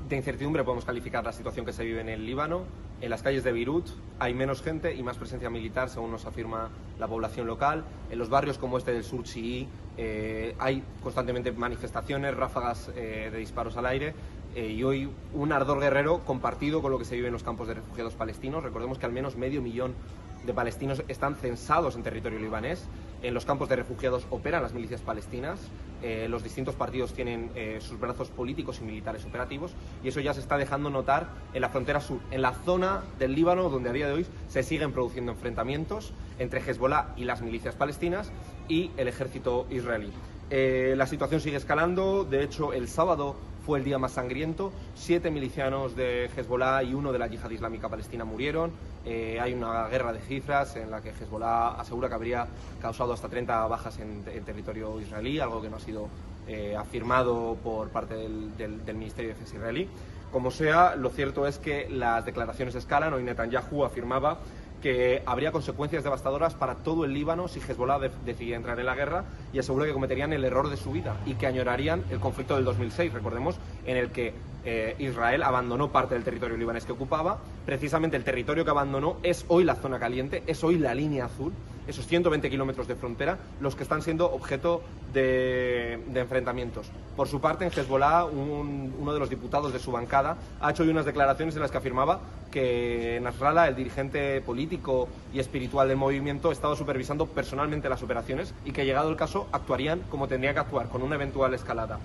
de incertidumbre podemos calificar la situación que se vive en el Líbano. En las calles de Beirut hay menos gente y más presencia militar, según nos afirma la población local. En los barrios como este del sur chií hay constantemente manifestaciones, ráfagas de disparos al aire. Y hoy un ardor guerrero compartido con lo que se vive en los campos de refugiados palestinos. Recordemos que al menos 500.000 de palestinos están censados en territorio libanés. En los campos de refugiados operan las milicias palestinas. Los distintos partidos tienen sus brazos políticos y militares operativos, y eso ya se está dejando notar en la frontera sur, en la zona del Líbano donde a día de hoy se siguen produciendo enfrentamientos entre Hezbollah y las milicias palestinas y el ejército israelí. La situación sigue escalando. De hecho, el sábado fue el día más sangriento. 7 milicianos de Hezbollah y 1 de la Yihad Islámica Palestina murieron. Hay una guerra de cifras en la que Hezbollah asegura que habría causado hasta 30 bajas en territorio israelí, algo que no ha sido afirmado por parte del Ministerio de Defensa israelí. Como sea, lo cierto es que las declaraciones escalan. Hoy Netanyahu afirmaba que habría consecuencias devastadoras para todo el Líbano si Hezbollah decidía entrar en la guerra, y aseguró que cometerían el error de su vida y que añorarían el conflicto del 2006, recordemos, en el que Israel abandonó parte del territorio libanés que ocupaba. Precisamente el territorio que abandonó es hoy la zona caliente, es hoy la línea azul, esos 120 kilómetros de frontera, los que están siendo objeto de enfrentamientos. Por su parte, en Hezbollah, uno de los diputados de su bancada ha hecho hoy unas declaraciones en las que afirmaba que Nasrallah, el dirigente político y espiritual del movimiento, estaba supervisando personalmente las operaciones y que, llegado el caso, actuarían como tendrían que actuar, con una eventual escalada.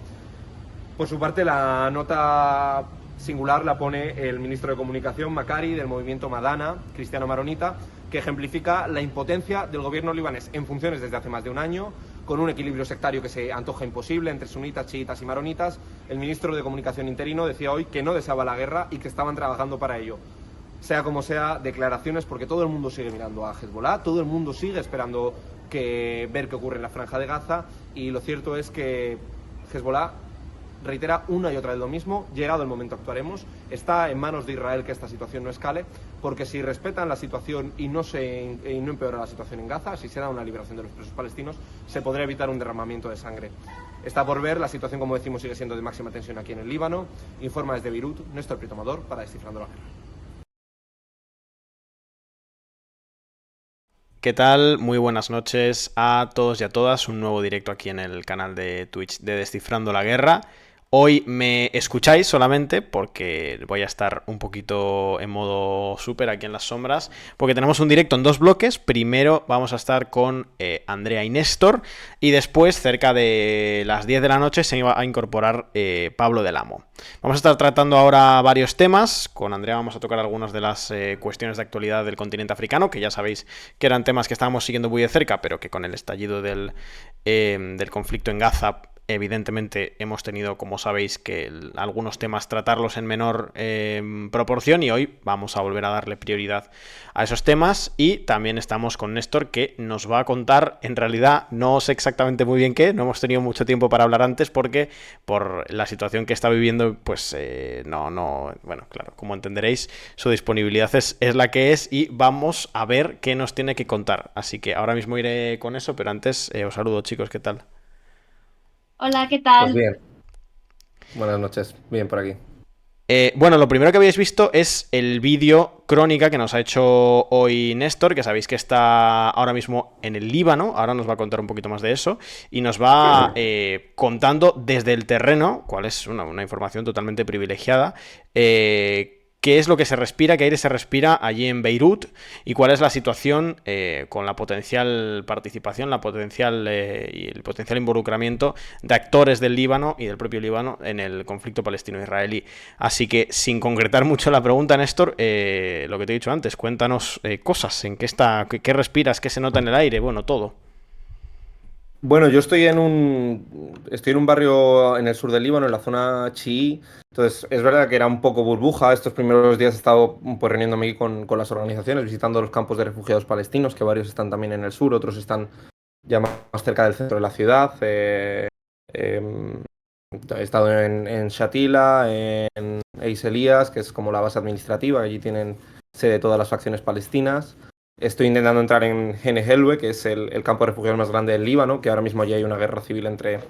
Por su parte, la nota singular la pone el ministro de Comunicación, Makari, del movimiento Madana, cristiano maronita, que ejemplifica la impotencia del gobierno libanés en funciones desde hace más de un año, con un equilibrio sectario que se antoja imposible entre sunitas, chiitas y maronitas. El ministro de Comunicación interino decía hoy que no deseaba la guerra y que estaban trabajando para ello. Sea como sea, declaraciones, porque todo el mundo sigue mirando a Hezbollah, todo el mundo sigue esperando ver qué ocurre en la Franja de Gaza, y lo cierto es que Hezbollah reitera una y otra vez lo mismo: llegado el momento actuaremos. Está en manos de Israel que esta situación no escale, porque si respetan la situación y no empeora la situación en Gaza, si se da una liberación de los presos palestinos, se podrá evitar un derramamiento de sangre. Está por ver. La situación, como decimos, sigue siendo de máxima tensión aquí en el Líbano. Informa desde Beirut Néstor Prieto Amador para Descifrando la Guerra. ¿Qué tal? Muy buenas noches a todos y a todas. Un nuevo directo aquí en el canal de Twitch de Descifrando la Guerra. Hoy me escucháis solamente porque voy a estar un poquito en modo súper aquí en las sombras, porque tenemos un directo en 2 bloques. Primero vamos a estar con Andrea y Néstor, y después, cerca de las 10 de la noche, se iba a incorporar Pablo del Amo. Vamos a estar tratando ahora varios temas. Con Andrea vamos a tocar algunas de las cuestiones de actualidad del continente africano, que ya sabéis que eran temas que estábamos siguiendo muy de cerca, pero que con el estallido del conflicto en Gaza, evidentemente hemos tenido, como sabéis, que algunos temas tratarlos en menor proporción, y hoy vamos a volver a darle prioridad a esos temas. Y también estamos con Néstor, que nos va a contar, en realidad no sé exactamente muy bien qué, no hemos tenido mucho tiempo para hablar antes porque por la situación que está viviendo, pues bueno, claro, como entenderéis, su disponibilidad es la que es, y vamos a ver qué nos tiene que contar. Así que ahora mismo iré con eso, pero antes os saludo, chicos, ¿qué tal? Hola, ¿qué Pues tal? bien, buenas noches, bien por aquí. Bueno, lo primero que habéis visto es el vídeo crónica que nos ha hecho hoy Néstor, que sabéis que está ahora mismo en el Líbano. Ahora nos va a contar un poquito más de eso y nos va contando desde el terreno, cuál es una información totalmente privilegiada, qué es lo que se respira, qué aire se respira allí en Beirut, y cuál es la situación con la potencial participación, y el potencial involucramiento de actores del Líbano y del propio Líbano en el conflicto palestino-israelí. Así que, sin concretar mucho la pregunta, Néstor, lo que te he dicho antes, cuéntanos cosas, en qué respiras, qué se nota en el aire, bueno, todo. Bueno, yo estoy en un barrio en el sur del Líbano, en la zona chií. Entonces, es verdad que era un poco burbuja. Estos primeros días he estado pues reuniéndome aquí con las organizaciones, visitando los campos de refugiados palestinos, que varios están también en el sur, otros están ya más cerca del centro de la ciudad. Em, He estado en Shatila, en Eis Elías, que es como la base administrativa. Allí tienen sede todas las facciones palestinas. Estoy intentando entrar en Gene Helwe, que es el campo de refugiados más grande del Líbano, que ahora mismo allí hay una guerra civil entre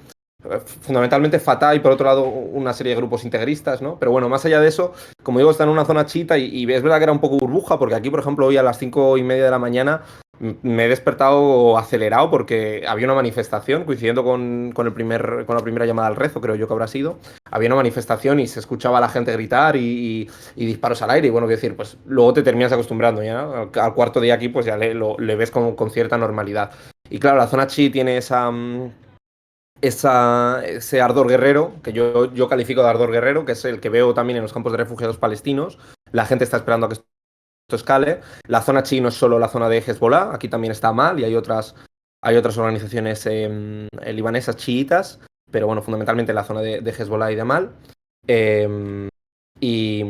fundamentalmente Fatah y por otro lado una serie de grupos integristas, ¿no? Pero bueno, más allá de eso, como digo, está en una zona chiita y es verdad que era un poco burbuja, porque aquí, por ejemplo, hoy a las 5:30 de la mañana me he despertado acelerado porque había una manifestación, coincidiendo con la primera llamada al rezo, creo yo que habrá sido. Había una manifestación y se escuchaba a la gente gritar y disparos al aire. Y bueno, quiero decir, pues luego te terminas acostumbrando ya, ¿no? Al cuarto día aquí, pues ya le ves con cierta normalidad. Y claro, la zona chi tiene ese ardor guerrero, que yo califico de ardor guerrero, que es el que veo también en los campos de refugiados palestinos. La gente está esperando a que esto escale. La zona chi no es solo la zona de Hezbollah, aquí también está Amal y hay otras organizaciones libanesas chiitas, pero bueno, fundamentalmente la zona de Hezbollah y de Amal. Eh, y,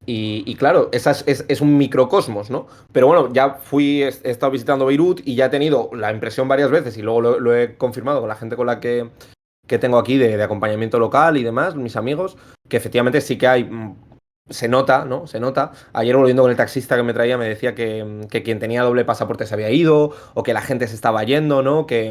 y claro, esa es un microcosmos, ¿no? Pero bueno, ya he estado visitando Beirut y ya he tenido la impresión varias veces y luego lo he confirmado con la gente con la que tengo aquí de acompañamiento local y demás, mis amigos, que efectivamente sí que hay, se nota, ¿no? Se nota. Ayer volviendo con el taxista que me traía me decía que quien tenía doble pasaporte se había ido o que la gente se estaba yendo, ¿no? Que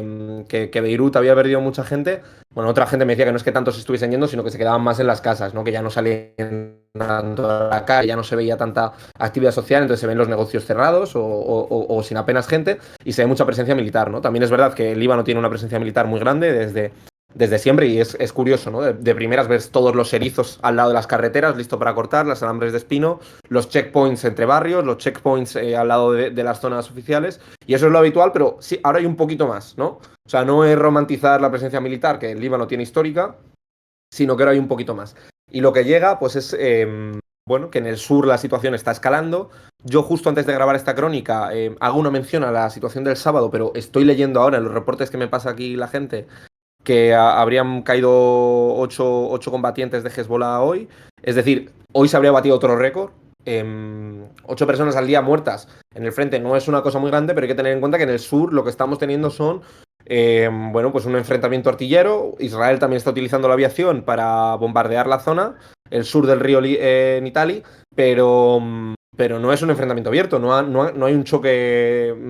Beirut había perdido mucha gente. Bueno, otra gente me decía que no es que tantos estuviesen yendo, sino que se quedaban más en las casas, ¿no? Que ya no salían tanto a la calle, ya no se veía tanta actividad social, entonces se ven los negocios cerrados o sin apenas gente y se ve mucha presencia militar, ¿no? También es verdad que el Líbano tiene una presencia militar muy grande desde siempre y es curioso, ¿no? De primeras ves todos los erizos al lado de las carreteras, listo para cortar, las alambres de espino, los checkpoints entre barrios, los checkpoints al lado de las zonas oficiales, y eso es lo habitual, pero sí, ahora hay un poquito más, ¿no? O sea, no es romantizar la presencia militar, que el Líbano tiene histórica, sino que ahora hay un poquito más. Y lo que llega, pues es, bueno, que en el sur la situación está escalando. Yo justo antes de grabar esta crónica hago una mención a la situación del sábado, pero estoy leyendo ahora en los reportes que me pasa aquí la gente que habrían caído ocho combatientes de Hezbollah hoy. Es decir, hoy se habría batido otro récord. 8 personas al día muertas en el frente no es una cosa muy grande, pero hay que tener en cuenta que en el sur lo que estamos teniendo son, bueno, pues un enfrentamiento artillero. Israel también está utilizando la aviación para bombardear la zona, el sur del río Nitali, pero no es un enfrentamiento abierto, no hay un choque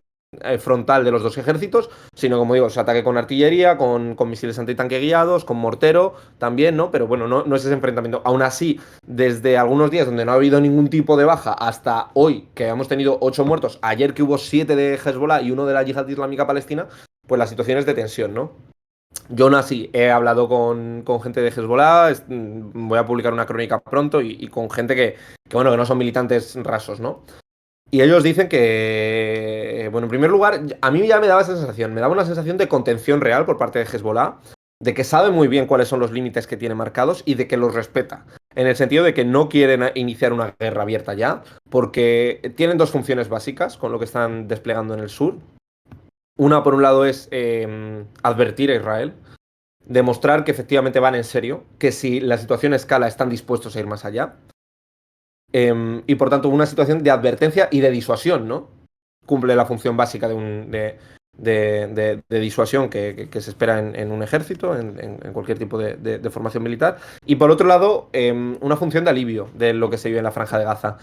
frontal de los dos ejércitos, sino como digo, se ataque con artillería, con misiles antitanque guiados, con mortero también, ¿no? Pero bueno, no es ese enfrentamiento. Aún así, desde algunos días donde no ha habido ningún tipo de baja hasta hoy, que hemos tenido 8 muertos, ayer que hubo 7 de Hezbollah y 1 de la Yihad Islámica Palestina, pues la situación es de tensión, ¿no? Yo aún así he hablado con gente de Hezbollah, voy a publicar una crónica pronto y con gente bueno, que no son militantes rasos, ¿no? Y ellos dicen que, bueno, en primer lugar, a mí ya me daba esa sensación, me daba una sensación de contención real por parte de Hezbollah, de que sabe muy bien cuáles son los límites que tiene marcados y de que los respeta, en el sentido de que no quieren iniciar una guerra abierta ya, porque tienen dos funciones básicas con lo que están desplegando en el sur. Una, por un lado, es advertir a Israel, demostrar que efectivamente van en serio, que si la situación escala están dispuestos a ir más allá. Y por tanto, una situación de advertencia y de disuasión, ¿no? Cumple la función básica de disuasión que se espera en un ejército, en cualquier tipo de formación militar. Y por otro lado, una función de alivio de lo que se vive en la Franja de Gaza.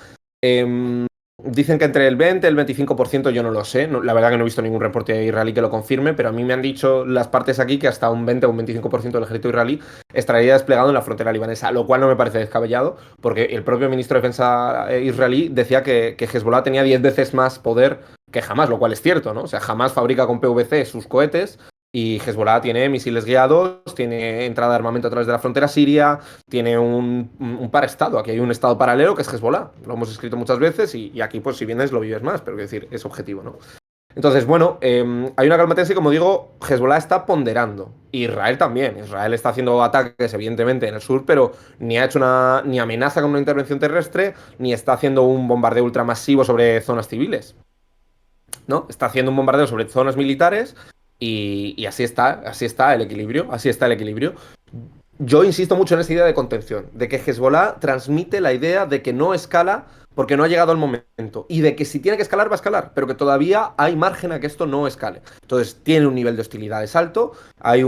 Dicen que entre el 20 y el 25%, yo no lo sé. La verdad que no he visto ningún reporte israelí que lo confirme, pero a mí me han dicho las partes aquí que hasta un 20 o un 25% del ejército israelí estaría desplegado en la frontera libanesa, lo cual no me parece descabellado, porque el propio ministro de Defensa israelí decía que Hezbollah tenía 10 veces más poder que Hamas, lo cual es cierto, ¿no? O sea, Hamas fabrica con PVC sus cohetes y Hezbollah tiene misiles guiados, tiene entrada de armamento a través de la frontera siria, tiene un paraestado. Aquí hay un estado paralelo que es Hezbollah. Lo hemos escrito muchas veces y aquí, pues, si vienes, lo vives más, pero quiero decir, es objetivo, ¿no? Entonces, bueno, hay una calma tensa y, como digo, Hezbollah está ponderando. Israel también. Israel está haciendo ataques, evidentemente, en el sur, pero ni ha hecho ni amenaza con una intervención terrestre, ni está haciendo un bombardeo ultramasivo sobre zonas civiles, ¿no? Está haciendo un bombardeo sobre zonas militares y así está el equilibrio, así está el equilibrio. Yo insisto mucho en esa idea de contención, de que Hezbollah transmite la idea de que no escala porque no ha llegado el momento y de que si tiene que escalar va a escalar, pero que todavía hay margen a que esto no escale. Entonces tiene un nivel de hostilidades alto, hay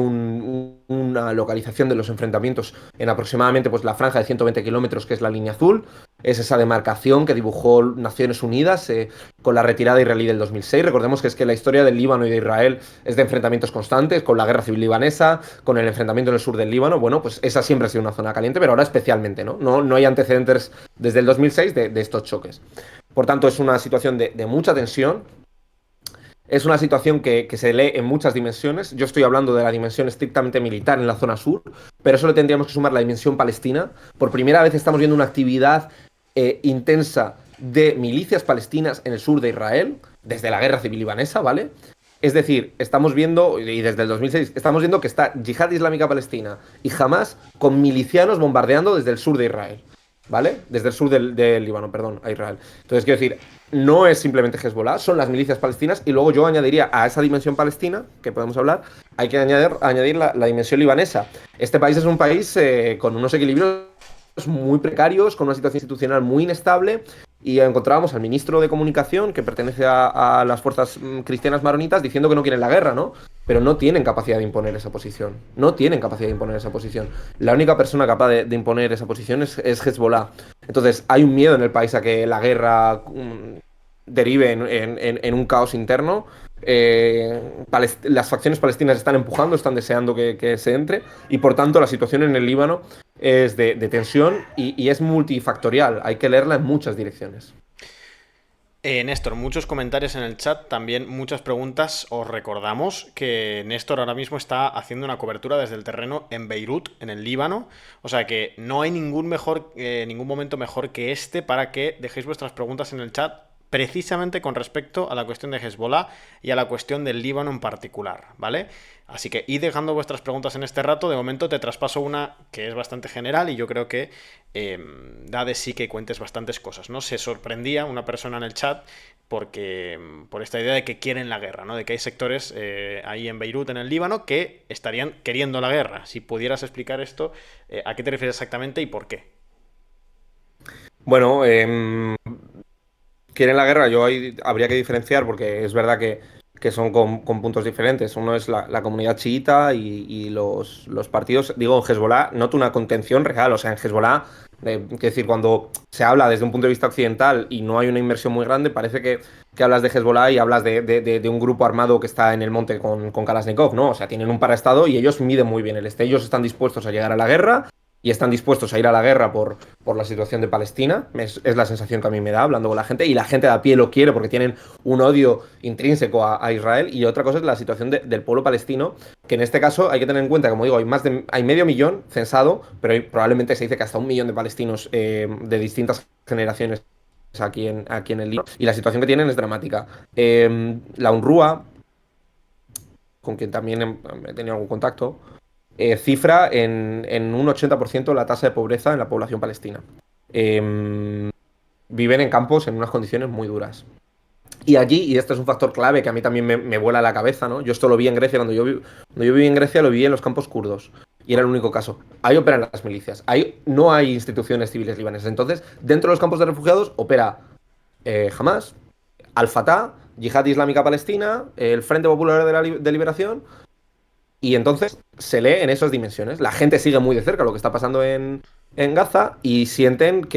una localización de los enfrentamientos en aproximadamente pues, la franja de 120 kilómetros, que es la línea azul. Es esa demarcación que dibujó Naciones Unidas con la retirada israelí del 2006. Recordemos que es que la historia del Líbano y de Israel es de enfrentamientos constantes, con la guerra civil libanesa, con el enfrentamiento en el sur del Líbano. Bueno, pues esa siempre ha sido una zona caliente, pero ahora especialmente, ¿no? No hay antecedentes desde el 2006 de estos choques. Por tanto, es una situación de mucha tensión. Es una situación que se lee en muchas dimensiones. Yo estoy hablando de la dimensión estrictamente militar en la zona sur, pero eso le tendríamos que sumar la dimensión palestina. Por primera vez estamos viendo una actividad intensa de milicias palestinas en el sur de Israel, desde la guerra civil libanesa, ¿vale? Es decir, estamos viendo, y desde el 2006, estamos viendo que está Yihad Islámica Palestina y Hamas con milicianos bombardeando desde el sur de Israel. ¿Vale? Desde el sur del Líbano, perdón, a Israel. Entonces, quiero decir, no es simplemente Hezbollah, son las milicias palestinas, y luego yo añadiría a esa dimensión palestina, que podemos hablar, hay que añadir la dimensión libanesa. Este país es un país con unos equilibrios muy precarios, con una situación institucional muy inestable, y encontrábamos al ministro de Comunicación, que pertenece a las fuerzas cristianas maronitas, diciendo que no quieren la guerra, ¿no? Pero no tienen capacidad de imponer esa posición. No tienen capacidad de imponer esa posición. La única persona capaz de imponer esa posición es Hezbollah. Entonces, hay un miedo en el país a que la guerra derive en un caos interno. Las facciones palestinas están empujando, están deseando que se entre, y por tanto la situación en el Líbano es de tensión y es multifactorial. Hay que leerla en muchas direcciones. Néstor, muchos comentarios en el chat, también muchas preguntas. Os recordamos que Néstor ahora mismo está haciendo una cobertura desde el terreno en Beirut, en el Líbano. O sea que no hay ningún momento mejor que este para que dejéis vuestras preguntas en el chat, precisamente con respecto a la cuestión de Hezbollah y a la cuestión del Líbano en particular, ¿vale? Así que id dejando vuestras preguntas en este rato. De momento te traspaso una que es bastante general y yo creo que da de sí que cuentes bastantes cosas, ¿no? Se sorprendía una persona en el chat por esta idea de que quieren la guerra, ¿no? De que hay sectores ahí en Beirut, en el Líbano, que estarían queriendo la guerra. Si pudieras explicar esto, ¿a qué te refieres exactamente y por qué? Bueno, quieren la guerra, habría que diferenciar, porque es verdad que son con puntos diferentes. Uno es la comunidad chiita y los partidos. Digo, en Hezbollah noto una contención real. O sea, en Hezbollah, es decir, cuando se habla desde un punto de vista occidental y no hay una inversión muy grande, parece que hablas de Hezbollah y hablas de un grupo armado que está en el monte con Kalashnikov, ¿no? O sea, tienen un paraestado y ellos miden muy bien el este. Ellos están dispuestos a llegar a la guerra y están dispuestos a ir a la guerra por la situación de Palestina. Es la sensación que a mí me da hablando con la gente, y la gente de a pie lo quiere porque tienen un odio intrínseco a Israel. Y otra cosa es la situación del pueblo palestino, que en este caso hay que tener en cuenta, como digo, hay medio millón censado, pero probablemente se dice que hasta 1 millón de palestinos de distintas generaciones aquí en el Líbano, y la situación que tienen es dramática. La UNRWA, con quien también he tenido algún contacto, cifra en un 80% la tasa de pobreza en la población palestina. Viven en campos en unas condiciones muy duras. Y allí, y este es un factor clave que a mí también me vuela la cabeza, ¿no? Yo esto lo vi en Grecia, cuando yo viví en Grecia, lo vi en los campos kurdos. Y era el único caso. Ahí operan las milicias. Ahí no hay instituciones civiles libanesas. Entonces, dentro de los campos de refugiados opera Hamas, Al-Fatah, Yihad Islámica Palestina, el Frente Popular de Liberación. Y entonces se lee en esas dimensiones. La gente sigue muy de cerca lo que está pasando en Gaza, y sienten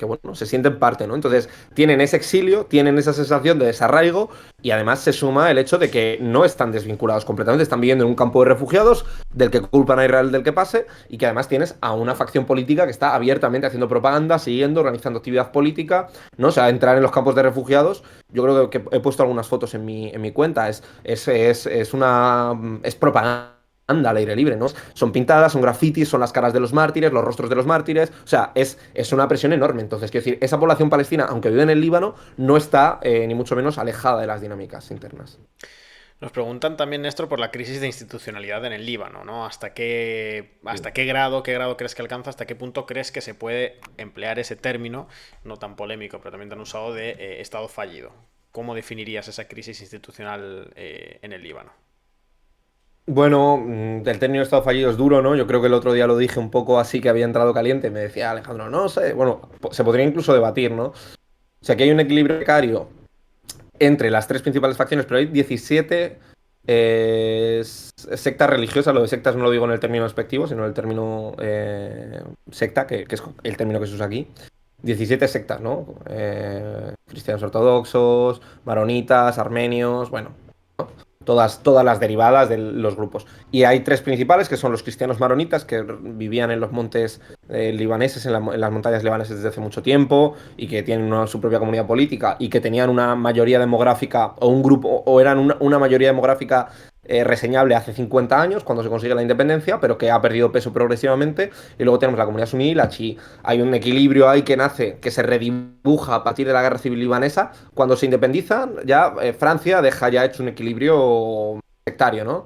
bueno, se sienten parte, ¿no? Entonces tienen ese exilio, tienen esa sensación de desarraigo, y además se suma el hecho de que no están desvinculados completamente, están viviendo en un campo de refugiados del que culpan a Israel del que pase, y que además tienes a una facción política que está abiertamente haciendo propaganda, siguiendo, organizando actividad política, ¿no? O sea, entrar en los campos de refugiados, yo creo que he puesto algunas fotos en mi cuenta, es propaganda al aire libre, ¿no? Son pintadas, son grafitis, son las caras de los mártires, los rostros de los mártires. O sea, es una presión enorme. Entonces, quiero decir, esa población palestina, aunque vive en el Líbano, no está ni mucho menos alejada de las dinámicas internas. Nos preguntan también, Néstor, por la crisis de institucionalidad en el Líbano, ¿no? ¿Hasta qué grado crees que alcanza? ¿Hasta qué punto crees que se puede emplear ese término, no tan polémico, pero también tan usado, de Estado fallido? ¿Cómo definirías esa crisis institucional en el Líbano? Bueno, el término Estado fallido es duro, ¿no? Yo creo que el otro día lo dije un poco así, que había entrado caliente. Me decía Alejandro, no sé. Bueno, se podría incluso debatir, ¿no? O sea, que hay un equilibrio precario entre las tres principales facciones, pero hay 17 secta religiosa. Lo de sectas no lo digo en el término despectivo, sino en el término secta, que es el término que se usa aquí. 17 sectas, ¿no? Cristianos ortodoxos, maronitas, armenios, bueno, todas las derivadas de los grupos. Y hay tres principales, que son los cristianos maronitas, que vivían en los montes libaneses, en las montañas libaneses desde hace mucho tiempo, y que tienen su propia comunidad política, y que tenían una mayoría demográfica, o un grupo, o eran una mayoría demográfica reseñable hace 50 años, cuando se consigue la independencia, pero que ha perdido peso progresivamente. Y luego tenemos la comunidad suní y la chií. Hay un equilibrio ahí que nace, que se redibuja a partir de la guerra civil libanesa. Cuando se independizan, ya Francia deja ya hecho un equilibrio sectario, ¿no?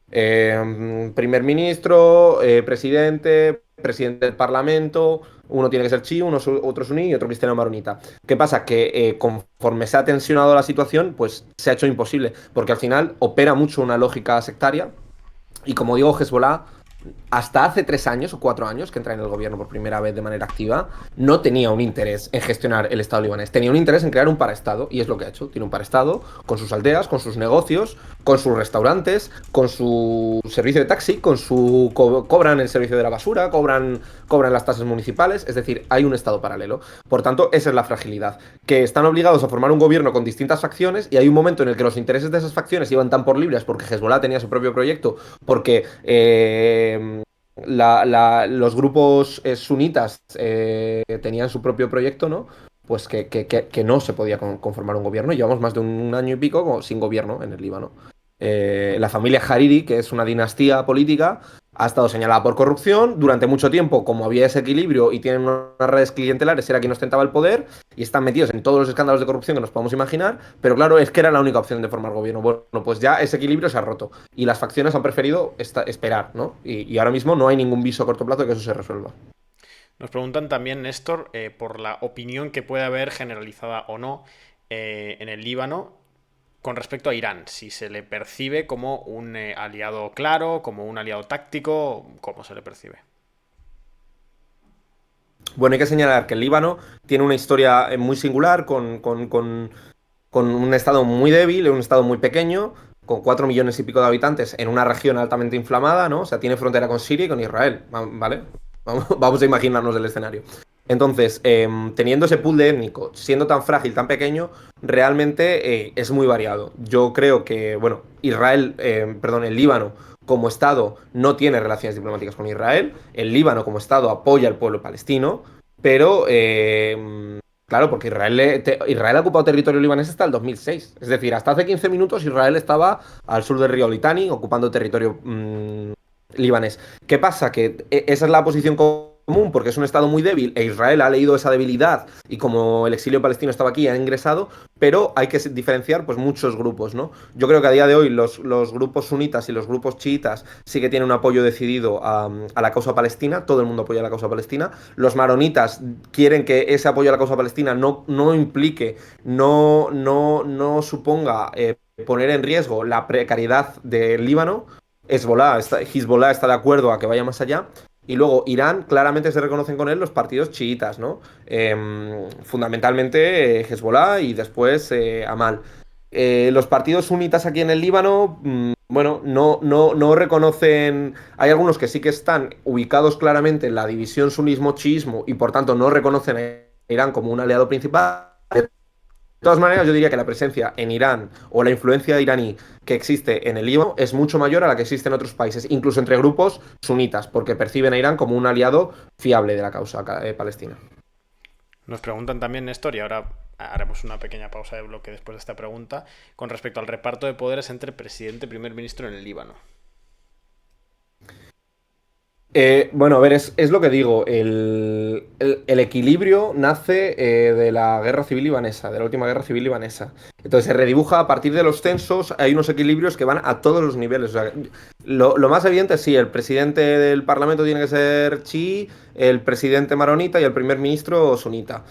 Primer ministro, presidente del parlamento, uno tiene que ser chií, otro suní y otro cristiano maronita. ¿Qué pasa? Que conforme se ha tensionado la situación, pues se ha hecho imposible, porque al final opera mucho una lógica sectaria, y como digo, Hezbollah, hasta hace 3 años o 4 años que entra en el gobierno por primera vez de manera activa, no tenía un interés en gestionar el Estado libanés. Tenía un interés en crear un paraestado, y es lo que ha hecho. Tiene un paraestado con sus aldeas, con sus negocios, con sus restaurantes, con su servicio de taxi, cobran el servicio de la basura, cobran las tasas municipales. Es decir, hay un Estado paralelo. Por tanto, esa es la fragilidad. Que están obligados a formar un gobierno con distintas facciones, y hay un momento en el que los intereses de esas facciones iban tan por libres, porque Hezbollah tenía su propio proyecto, porque los grupos sunitas tenían su propio proyecto, ¿no? Pues que no se podía conformar un gobierno. Llevamos más de un año y pico sin gobierno en el Líbano. La familia Hariri, que es una dinastía política, ha estado señalada por corrupción durante mucho tiempo. Como había ese equilibrio y tienen unas redes clientelares, era quien ostentaba el poder, y están metidos en todos los escándalos de corrupción que nos podemos imaginar. Pero claro, es que era la única opción de formar gobierno. Bueno, pues ya ese equilibrio se ha roto, y las facciones han preferido esperar, ¿no? Y ahora mismo no hay ningún viso a corto plazo de que eso se resuelva. Nos preguntan también, Néstor, por la opinión que puede haber, generalizada o no, en el Líbano con respecto a Irán. Si se le percibe como un aliado claro, como un aliado táctico, ¿cómo se le percibe? Bueno, hay que señalar que el Líbano tiene una historia muy singular, con un estado muy débil, un estado muy pequeño, con 4 millones y pico de habitantes, en una región altamente inflamada, ¿no? O sea, tiene frontera con Siria y con Israel, ¿vale? Vamos a imaginarnos el escenario. Entonces, teniendo ese pool de étnico, siendo tan frágil, tan pequeño, realmente es muy variado. Yo creo que, bueno, el Líbano como Estado no tiene relaciones diplomáticas con Israel. El Líbano como Estado apoya al pueblo palestino, pero claro, porque Israel ha ocupado territorio libanés hasta el 2006. Es decir, hasta hace 15 minutos Israel estaba al sur del río Litani ocupando territorio libanés. ¿Qué pasa? Que esa es la posición común, porque es un Estado muy débil, e Israel ha leído esa debilidad, y como el exilio palestino estaba aquí, ha ingresado, pero hay que diferenciar pues muchos grupos, ¿no? Yo creo que a día de hoy los grupos sunitas y los grupos chiitas sí que tienen un apoyo decidido a la causa palestina. Todo el mundo apoya la causa palestina. Los maronitas quieren que ese apoyo a la causa palestina no implique, no suponga poner en riesgo la precariedad del Líbano. Hezbollah está de acuerdo a que vaya más allá. Y luego Irán, claramente se reconocen con él los partidos chiitas, ¿no? Fundamentalmente Hezbollah y después Amal. Los partidos sunitas aquí en el Líbano, bueno, no reconocen. Hay algunos que sí que están ubicados claramente en la división sunismo-chiismo, y por tanto no reconocen a Irán como un aliado principal. De todas maneras, yo diría que la presencia en Irán, o la influencia iraní que existe en el Líbano, es mucho mayor a la que existe en otros países, incluso entre grupos sunitas, porque perciben a Irán como un aliado fiable de la causa palestina. Nos preguntan también, Néstor, y ahora haremos una pequeña pausa de bloque después de esta pregunta, con respecto al reparto de poderes entre presidente y primer ministro en el Líbano. Bueno, a ver, es lo que digo. El equilibrio nace de la guerra civil libanesa, de la última guerra civil libanesa. Entonces se redibuja a partir de los censos. Hay unos equilibrios que van a todos los niveles. O sea, lo más evidente es sí, el presidente del parlamento tiene que ser chií, el presidente maronita y el primer ministro sunita.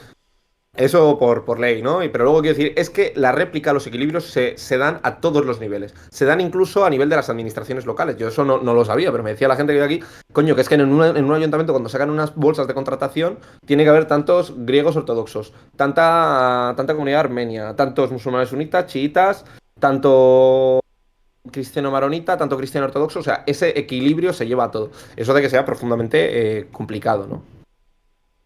Eso por ley, ¿no? Pero luego quiero decir, es que la réplica, los equilibrios se dan a todos los niveles. Se dan incluso a nivel de las administraciones locales. Yo eso no lo sabía, pero me decía la gente que vive aquí, coño, que es que en un ayuntamiento, cuando sacan unas bolsas de contratación, tiene que haber tantos griegos ortodoxos, tanta comunidad armenia, tantos musulmanes sunitas, chiitas, tanto cristiano maronita, tanto cristiano ortodoxo, o sea, ese equilibrio se lleva a todo. Eso de que sea profundamente complicado, ¿no?